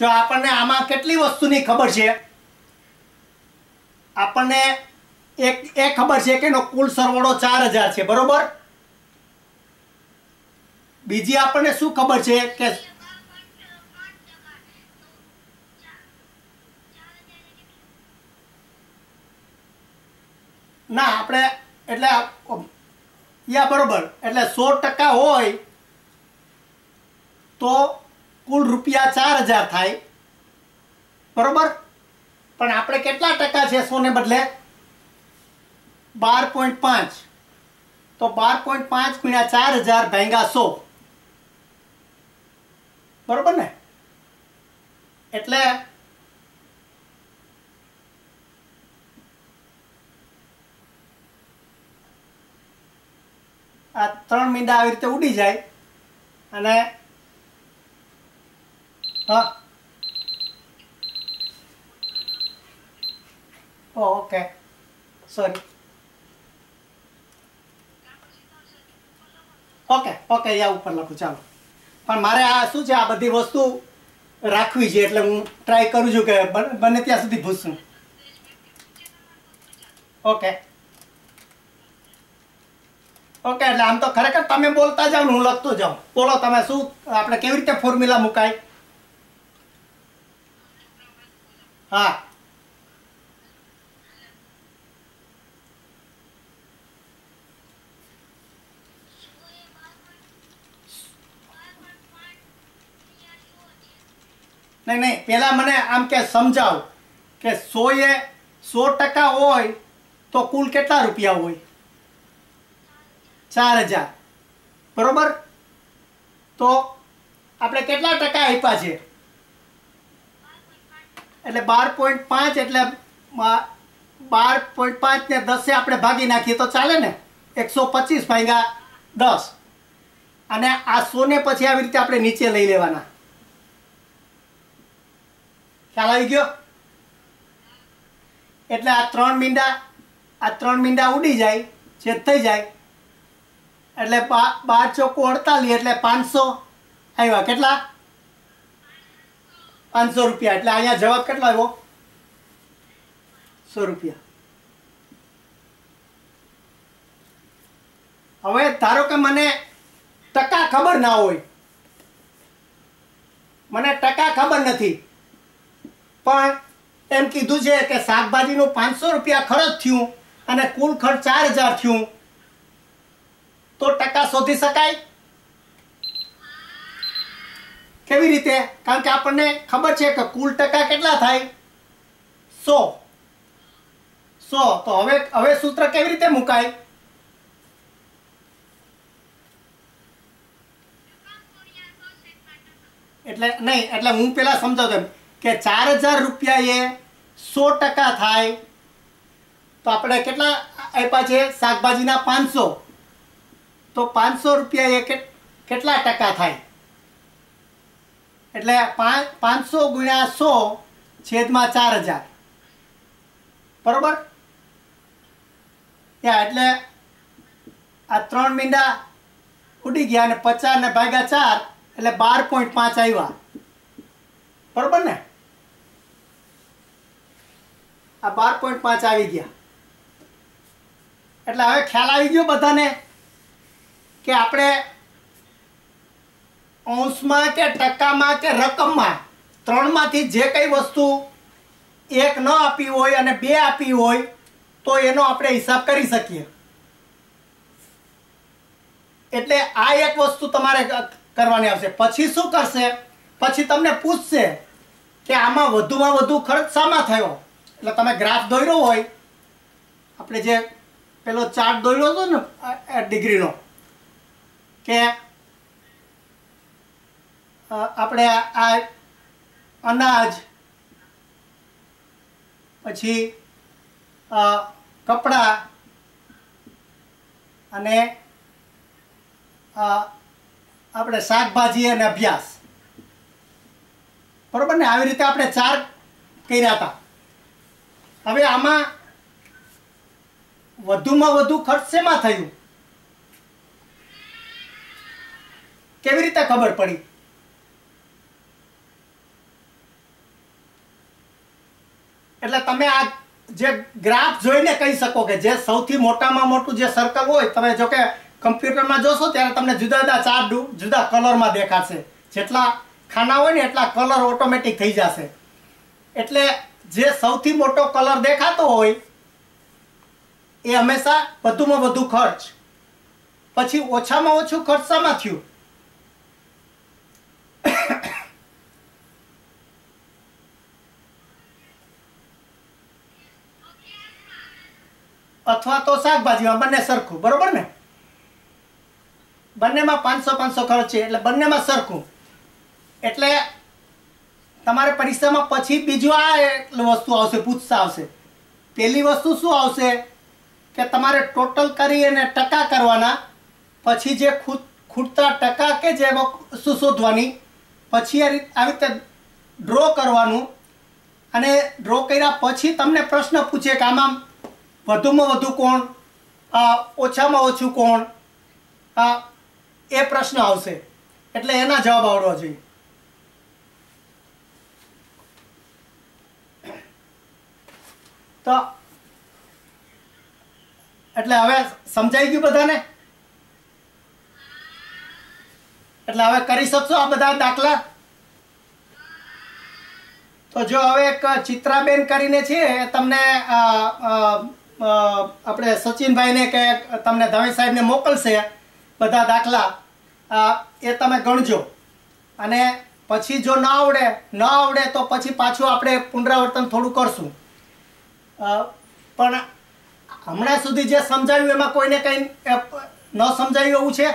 જો આપણને આમાં કેટલી વસ્તુની ખબર છે, આપણને એ ખબર છે કે એનો કુલ સરવાળો 4000 છે, બરોબર. બીજી આપણને શું ખબર છે કે ના આપણે એટલે બરોબર, એટલે 100% હોય તો કુલ રૂપિયા 4000 થાય, બરોબર. પણ આપણે કેટલા ટકા છે 100 ને બદલે? 12.5. તો 12.5 ગુણ્યા 4000 ભાગ્યા 100, બરોબર ને. એટલે આ 3 મીંડા આવી રીતે ઉડી જાય અને હા ઓકે સોરી ઓકે યા ઉપર લખું, ચાલો. પણ મારે આ શું છે, આ બધી વસ્તુ રાખવી છે, એટલે હું ટ્રાય કરું છું કે બને ત્યાં સુધી ભૂસું. ઓકે એટલે આમ તો ખરેખર તમે બોલતા જાઓ ને હું લખતો જાઉં. બોલો તમે, શું આપણે કેવી રીતે ફોર્મ્યુલા મુકાય? હા નહીં, પેલા મને આમ કે સમજાવ કે 100% હોય તો કુલ કેટલા રૂપિયા હોય? 4000, બરોબર. તો આપણે કેટલા ટકા આપ્યા છે? એટલે 12.5, એટલે 12.5 ને 10 આપણે ભાગી નાખીએ તો ચાલે ને? 125 ભાગ્યા 10. અને આ 100 ને પછી આવી રીતે આપણે નીચે લઈ લેવાના. ખ્યાલ આવી ગયો? એટલે આ 3 મીંડા ઉડી જાય, છેદ થઈ જાય, એટલે 12 ચોખ્ખું 48, એટલે 500 આવ્યા. કેટલા? 500 રૂપિયા. એટલે અહીંયા જવાબ કેટલો આવ્યો? 100 રૂપિયા. હવે ધારો કે મને ટકા ખબર ના હોય, મને ટકા ખબર નથી, પણ એમ કીધું છે કે શાકભાજીનું 500 રૂપિયા ખર્ચ થયું અને કુલ ખર્ચ 4000 થયું, તો ટકા શોધી શકાય? કેવી રીતે? કારણ કે આપણને ખબર છે કે કુલ ટકા કેટલા થાય? 100. તો હવે સૂત્ર કેવી રીતે મુકાય? એટલે હું પેલા સમજાવતો કે 4000 રૂપિયા એ 100% થાય, તો આપણે કેટલા આપ્યા છે? શાકભાજીના 500, તો 500 રૂપિયા એ કેટલા ટકા થાય? એટલે 500 ગુણ્યા 100 છેદમાં 4000, બરોબર. એટલે આ 3 મીંડા ઉડી ગયા અને 50 ને ભાગ્યા 4, એટલે 12.5 આવ્યા, બરોબર ને. આ 12.5 આવી ગયા. એટલે હવે ખ્યાલ આવી ગયો બધાને કે આપણે અંશમાં કે ટકામાં કે રકમમાં ત્રણમાંથી જે કઈ વસ્તુ એક ન આપી હોય અને બે આપી હોય તો એનો આપણે હિસાબ કરી શકીએ. એટલે આ એક વસ્તુ તમારે કરવાની આવશે. પછી શું કરશે? પછી તમને પૂછશે કે આમાં વધુમાં વધુ ખર્ચ શામાં થયો? એટલે તમે ગ્રાફ દોર્યો હોય, આપણે જે પેલો ચાર્ટ દોર્યો હતો ને ડિગ્રીનો, કે આપણે આ અનાજ, પછી કપડાં અને આપણે શાકભાજી અને અભ્યાસ, બરોબર ને. આવી રીતે આપણે 4 કર્યા હતા. હવે આમાં વધુમાં વધુ ખર્ચ શેમાં થયું? કેવી રીતે ખબર પડી? એટલે તમે આ જે ગ્રાફ જોઈને કહી શકો કે જે સૌથી મોટામાં મોટું જે સર્કલ હોય, તમે જો કે કમ્પ્યુટરમાં જોશો ત્યારે તમને જુદા જુદા 4 જુદા કલરમાં દેખાશે. જેટલા ખાના હોય ને એટલા કલર ઓટોમેટિક થઈ જશે. એટલે જે સૌથી મોટો કલર દેખાતો હોય એ હંમેશા વધુમાં વધુ ખર્ચ. પછી ઓછામાં ઓછું ખર્ચ શામાં થયું? અથવા તો શાકભાજીમાં, બંને સરખું, બરોબર ને? બંનેમાં 500 ખર્ચ છે એટલે બંનેમાં સરખું. એટલે તમારે પરીક્ષામાં પછી બીજું આ વસ્તુ આવશે, પૂછતા આવશે. પહેલી વસ્તુ શું આવશે કે તમારે ટોટલ કરી અને ટકા કરવાના, પછી જે ખૂટતા ટકા કે જે વસ્તુ શોધવાની, પછી આવી રીતે ડ્રો કરવાનું, અને ડ્રો કર્યા પછી તમને પ્રશ્ન પૂછે કે આમાં વધુમાં વધુ કોણ, ઓછામાં ઓછું કોણ, એ પ્રશ્ન આવશે. એટલે એના જવાબ આવડવા જોઈએ. તો એટલે હવે સમજાઈ ગયું બધાને? એટલે હવે કરી શકશો આ બધા દાખલા? તો જો હવે એક ચિત્રાબેન કરીને છે, તમને આપણે સચિનભાઈને કે તમને ધવેશ સાહેબને મોકલશે બધા દાખલા, એ તમે ગણજો. અને પછી જો ન આવડે તો પછી પાછું આપણે પુનરાવર્તન થોડું કરશું. પણ હમણાં સુધી જે સમજાવ્યું એમાં કોઈને કંઈ ન સમજાયું એવું છે?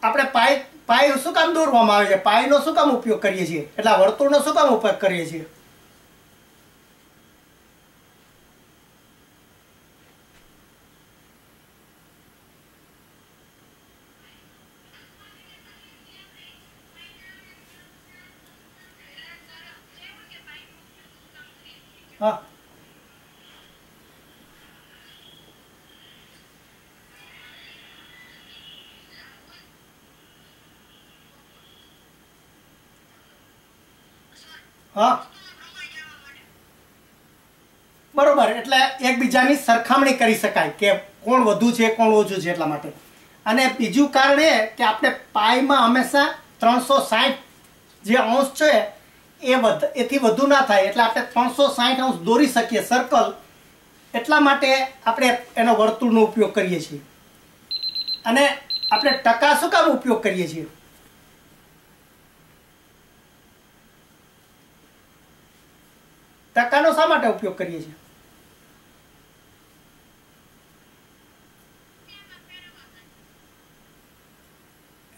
આપણે પાય શું કામ દોરવામાં આવે છે? પાયનો શું કામ ઉપયોગ કરીએ છીએ? એટલે વર્તુળનો શું કામ ઉપયોગ કરીએ છીએ? હા, હા, બરોબર. એટલે એકબીજાની સરખામણી કરી શકાય કે કોણ વધુ છે કોણ ઓછું છે, એટલા માટે. અને બીજું કારણ એ કે આપણે પાઈમાં હંમેશા 360 જે અંશ છે એથી વધુ ના થાય, એટલે આપણે 360 અંશ દોરી શકીએ સર્કલ. એટલા માટે આપણે એનો વર્તુળનો ઉપયોગ કરીએ છીએ. અને આપણે ટકા શું કામ ઉપયોગ કરીએ છીએ? ટકાનો શા માટે ઉપયોગ કરીએ છીએ?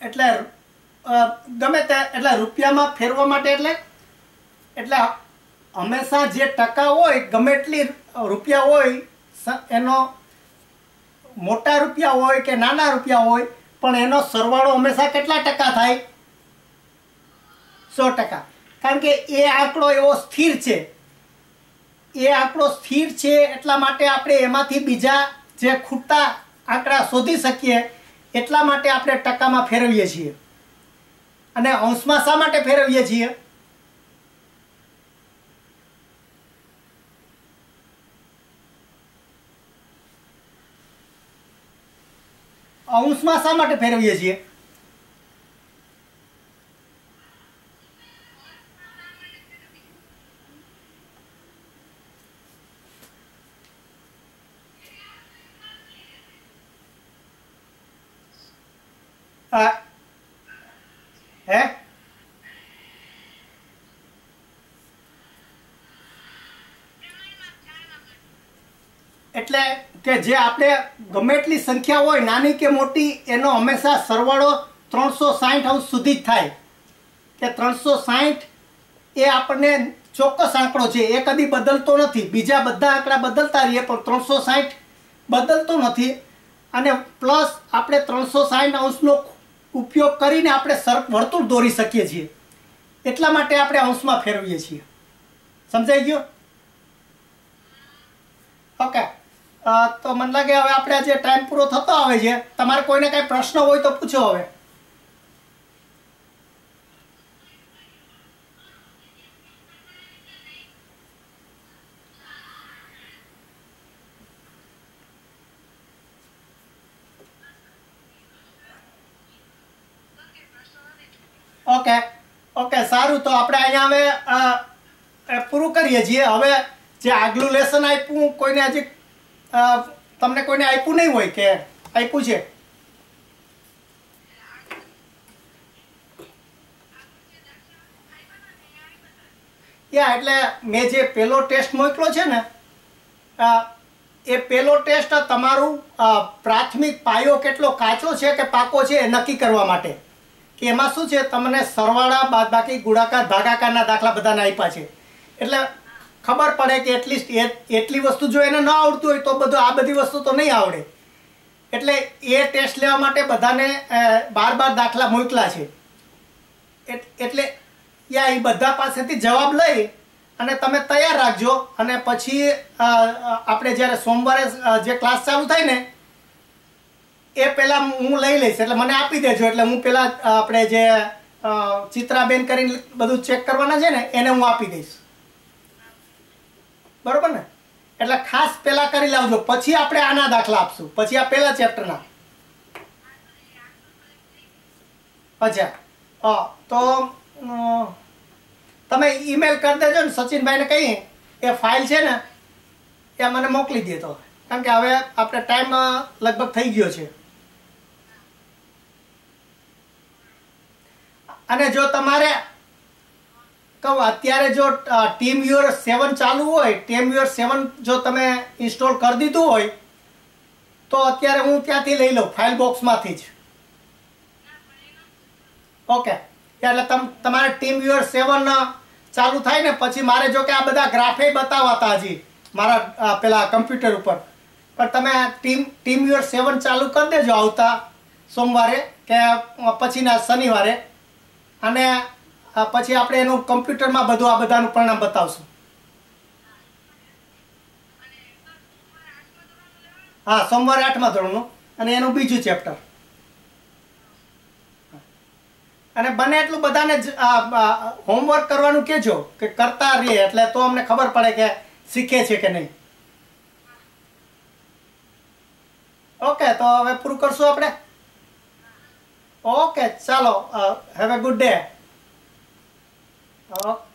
એટલે ગમે તે, એટલે રૂપિયામાં ફેરવા માટે. એટલે હંમેશા જે ટકા હોય, ગમે એટલી રૂપિયા હોય, એનો મોટા રૂપિયા હોય કે નાના રૂપિયા હોય, પણ એનો સરવાળો હંમેશા કેટલા ટકા થાય? 100%. કારણ કે એ આંકડો એવો સ્થિર છે. એ આંકડો સ્થિર છે એટલા માટે આપણે એમાંથી બીજા જે ખૂટતા આંકડા શોધી શકીએ. એટલા માટે આપણે ટકામાં ફેરવીએ છીએ. અને અંશમાં શા માટે ફેરવીએ છીએ? અંશમાં શા માટે ફેરવીએ છીએ? હે, એટલે કે જે આપણે ગમે એટલી સંખ્યા હોય, નાની કે મોટી, એનો હંમેશા સરવાળો 360 અંશ સુધી જ થાય. કે 360 એ આપણને ચોક્કસ આંકડો છે, એ કદી બદલતો નથી. બીજા બધા આંકડા બદલતા રહીએ પણ 360 બદલતો નથી. અને પ્લસ આપણે 360 અંશનો ઉપયોગ કરીને આપણે વર્તુળ દોરી શકીએ છીએ. એટલા માટે આપણે અંશમાં ફેરવીએ છીએ. સમજાઈ ગયું? ઓકે. તો મને લાગે હવે આપણે જે ટાઈમ પૂરો થતો આવે છે. તમારે કોઈને કાંઈ પ્રશ્ન હોય તો પૂછો હવે. સારું, તો આપણે અહીંયા હવે પૂરું કરીએ છીએ. હવે જે આગલું લેસન આપ્યું કોઈને હજી તમને કોઈને આપ્યું નહીં હોય કે આપ્યું છે? યા એટલે મેં જે પહેલો ટેસ્ટ મોકલ્યો છે ને એ પહેલો ટેસ્ટ તમારું પ્રાથમિક પાયો કેટલો કાચો છે કે પાકો છે એ નક્કી કરવા માટે, કે એમાં શું છે તમને સરવાળા બાદબાકી ગુણાકાર ભાગાકારના દાખલા બધાને આપ્યા છે, એટલે ખબર પડે કે એટલીસ્ટ એટલી વસ્તુ જો એને ન આવડતું હોય તો બધું આ બધી વસ્તુ તો નહીં આવડે. એટલે એ ટેસ્ટ લેવા માટે બધાને 12 દાખલા મોકલા છે. એટલે યા એ બધા પાસેથી જવાબ લઈ અને તમે તૈયાર રાખજો. અને પછી આપણે જ્યારે સોમવારે જે ક્લાસ ચાલુ થાય ને એ પહેલાં હું લઈ લઈશ, એટલે મને આપી દેજો. એટલે હું પહેલાં આપણે જે ચિત્રાબેન કરીને બધું ચેક કરવાના છે ને એને હું આપી દઈશ, બરોબર ને? એટલે ખાસ પહેલાં કરી લાવજો, પછી આપણે આના દાખલા આપશું, પછી આ પહેલા ચેપ્ટરના. અચ્છા, તો તમે ઈમેલ કરી દેજો ને સચિનભાઈને કહી એ ફાઇલ છે ને એ મને મોકલી દે, તો કારણ કે હવે આપણે ટાઈમ લગભગ થઈ ગયો છે. અને જો તમારે કહું અત્યારે જો ટીમ વ્યુઅર 7 ચાલુ હોય, ટીમ વ્યુઅર 7 જો તમે ઇન્સ્ટોલ કરી દીધું હોય તો અત્યારે હું ત્યાંથી લઈ લઉં, ફાઇલ બોક્સમાંથી જ. ઓકે, એટલે તમારે ટીમ વ્યુઅર 7 ચાલુ થાય ને પછી મારે જો કે આ બધા ગ્રાફે બતાવાતા હજી મારા પેલા કમ્પ્યુટર ઉપર, પણ તમે ટીમ વ્યુઅર 7 ચાલુ કરી દેજો આવતા સોમવારે કે પછીના શનિવારે, અને પછી આપણે એનું કમ્પ્યુટરમાં બધું આ બધાનું પરિણામ બતાવશું. હા, સોમવારે 8મા ધોરણનું અને એનું બીજું ચેપ્ટર. અને બને એટલું બધાને હોમવર્ક કરવાનું કહેજો કે કરતા રહીએ, એટલે તો અમને ખબર પડે કે શીખે છે કે નહીં. ઓકે, તો હવે પૂરું કરશું આપણે. ઓકે, ચાલો, have a good day. Okay.